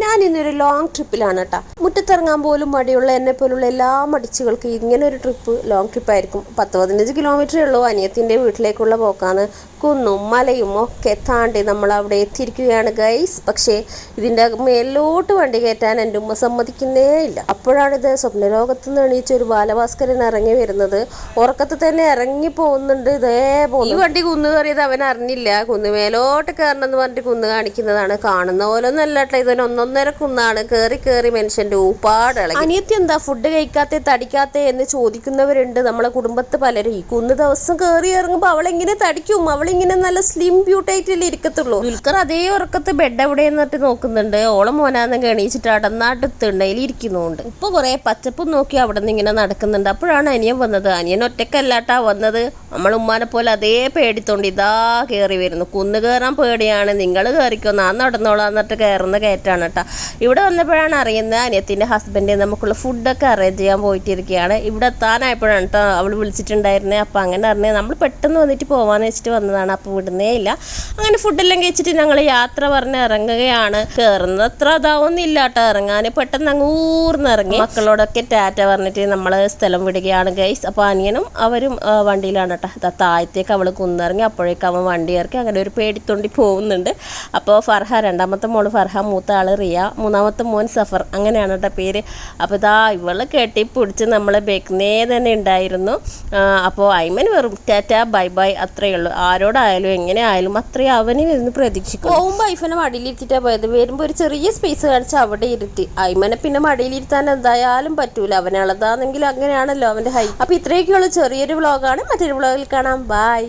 ഞാൻ ഇന്നൊരു ലോങ് ട്രിപ്പിലാണ് കേട്ടോ. മുറ്റത്തിറങ്ങാൻ പോലും മടിയുള്ള എന്നെ പോലുള്ള എല്ലാ മടിച്ചുകൾക്കും ഇങ്ങനെ ഒരു ട്രിപ്പ് ലോങ് ട്രിപ്പായിരിക്കും. 10-15 കിലോമീറ്ററേ ഉള്ളൂ. അനിയത്തിൻ്റെ വീട്ടിലേക്കുള്ള പോക്കാണ്. കുന്നും മലയും ഒക്കെ താണ്ടി നമ്മൾ അവിടെ എത്തിയിരിക്കുകയാണ് ഗൈസ്. പക്ഷേ ഇതിൻ്റെ മേലോട്ട് വണ്ടി കയറ്റാൻ എൻ്റെ ഉമ്മ സമ്മതിക്കുന്നേ ഇല്ല. അപ്പോഴാണിത് സ്വപ്നലോകത്ത് നിന്ന് എണീച്ച ഒരു ബാലഭാസ്കരൻ ഇറങ്ങി വരുന്നത്. ഉറക്കത്തിൽ തന്നെ ഇറങ്ങി പോകുന്നുണ്ട്. ഇതേപോലെ ഈ വണ്ടി കുന്ന് കയറിയത് അവൻ അറിഞ്ഞില്ല. കുന്ന് മേലോട്ട് കയറണം എന്ന് പറഞ്ഞിട്ട് കുന്ന് കാണിക്കുന്നതാണ്. കാണുന്ന പോലെ ഒന്നും അല്ല കേട്ടോ, ഇതിന് 1.5 കുന്നാണ്. കയറി മനുഷ്യൻ്റെ ഊപ്പാട് ഇളകി. അനിയത്തി എന്താ ഫുഡ് കഴിക്കാത്ത തടിക്കാത്ത എന്ന് ചോദിക്കുന്നവരുണ്ട് നമ്മളെ കുടുംബത്ത് പലരും. ഈ കുന്ന് ദിവസം കയറി ഇറങ്ങുമ്പോൾ അവളെങ്ങനെ തടിക്കും? അവളിങ്ങനെ നല്ല സ്ലിം ബ്യൂട്ടായിട്ടല്ലേ ഇരിക്കത്തുള്ളൂ. ദുൽഖർ അതേ ഉറക്കത്ത് ബെഡ് എവിടെ എന്നിട്ട് നോക്കുന്നുണ്ട്. ഓളം മോനാന്ന് എണീച്ചിട്ട് അടന്നാട്ട് തിണ്ണയിൽ ഇരിക്കുന്നുണ്ട്. ഇപ്പൊ കുറെ പച്ചപ്പും നോക്കി അവിടെ നിന്ന് ഇങ്ങനെ നടക്കുന്നുണ്ട്. അപ്പോഴാണ് അനിയൻ വന്നത്. അനിയൻ ഒറ്റക്കല്ലാട്ടാ വന്നത്. നമ്മൾ ഉമ്മാനെ പോലെ അതേ പേടിത്തോണ്ട് ഇതാ കയറി വരുന്നു. കുന്ന് കയറാൻ പേടിയാണ്, നിങ്ങൾ കയറിക്കോ, ഞാൻ നടന്നോളാം എന്നിട്ട് കയറുന്ന കയറ്റാണ് കേട്ടോ. ഇവിടെ വന്നപ്പോഴാണ് അറിയുന്നത് അനിയത്തിൻ്റെ ഹസ്ബൻഡ് നമുക്കുള്ള ഫുഡൊക്കെ അറേഞ്ച് ചെയ്യാൻ പോയിട്ടിരിക്കുകയാണ്. ഇവിടെ എത്താനായപ്പോഴാണ് കേട്ടോ അവൾ വിളിച്ചിട്ടുണ്ടായിരുന്നത്. അപ്പം അങ്ങനെ അറിഞ്ഞത് നമ്മൾ പെട്ടെന്ന് വന്നിട്ട് പോകാമെന്ന് വെച്ചിട്ട് വന്നതാണ്. അപ്പോൾ വിടുന്നേ ഇല്ല. അങ്ങനെ ഫുഡെല്ലാം കഴിച്ചിട്ട് ഞങ്ങൾ യാത്ര പറഞ്ഞ് ഇറങ്ങുകയാണ്. കയറുന്നത് അത്ര അതാവുന്നില്ല കേട്ടോ, ഇറങ്ങാൻ പെട്ടെന്ന് അങ്ങ് ഊർന്നിറങ്ങി മക്കളോടൊക്കെ ടാറ്റ പറഞ്ഞിട്ട് നമ്മൾ സ്ഥലം വിടുകയാണ് ഗൈസ്. അപ്പോൾ അനിയനും അവരും വണ്ടിയിലാണ് കേട്ടോ. താഴത്തേക്ക് അവൾ കുന്നിറങ്ങി. അപ്പോഴേക്കും അവൻ വണ്ടി ഇറക്കി. അങ്ങനെ ഒരു പേടിത്തൊണ്ടി പോകുന്നുണ്ട്. അപ്പോൾ ഫർഹ, രണ്ടാമത്തെ മോള് ഫർഹ, മൂത്ത ആൾ റിയ, മൂന്നാമത്തെ മോൻ സഫർ, അങ്ങനെയാണ് കേട്ടോ പേര്. അപ്പോൾ ഇതാ ഇവള് കെട്ടിപ്പിടിച്ച് നമ്മളെ ബേക്കുന്നേ തന്നെ ഉണ്ടായിരുന്നു. അപ്പോൾ ഐമൻ വെറും ടാറ്റ ബൈ ബൈ അത്രയേ ഉള്ളൂ. ആരോടായാലും എങ്ങനെ ആയാലും അത്രയും അവന് വരുന്ന പ്രതീക്ഷിക്കും. പോകുമ്പോൾ ഐഫനെ മടിയിലിരുത്തിട്ടാണ് പോയത്. വരുമ്പോൾ ഒരു ചെറിയ സ്പേസ് കാണിച്ച് അവിടെ ഇരുത്തി. ഐമനെ പിന്നെ മടിയിലിരുത്താൻ എന്തായാലും പറ്റൂല. അവനുള്ളതാണെങ്കിൽ അങ്ങനെയാണല്ലോ അവൻ്റെ ഹൈറ്റ്. അപ്പോൾ ഇത്രയൊക്കെയുള്ള ചെറിയൊരു വ്ളോഗാണ്. മറ്റൊരു വ്ളോഗിൽ കാണാം. ബൈ.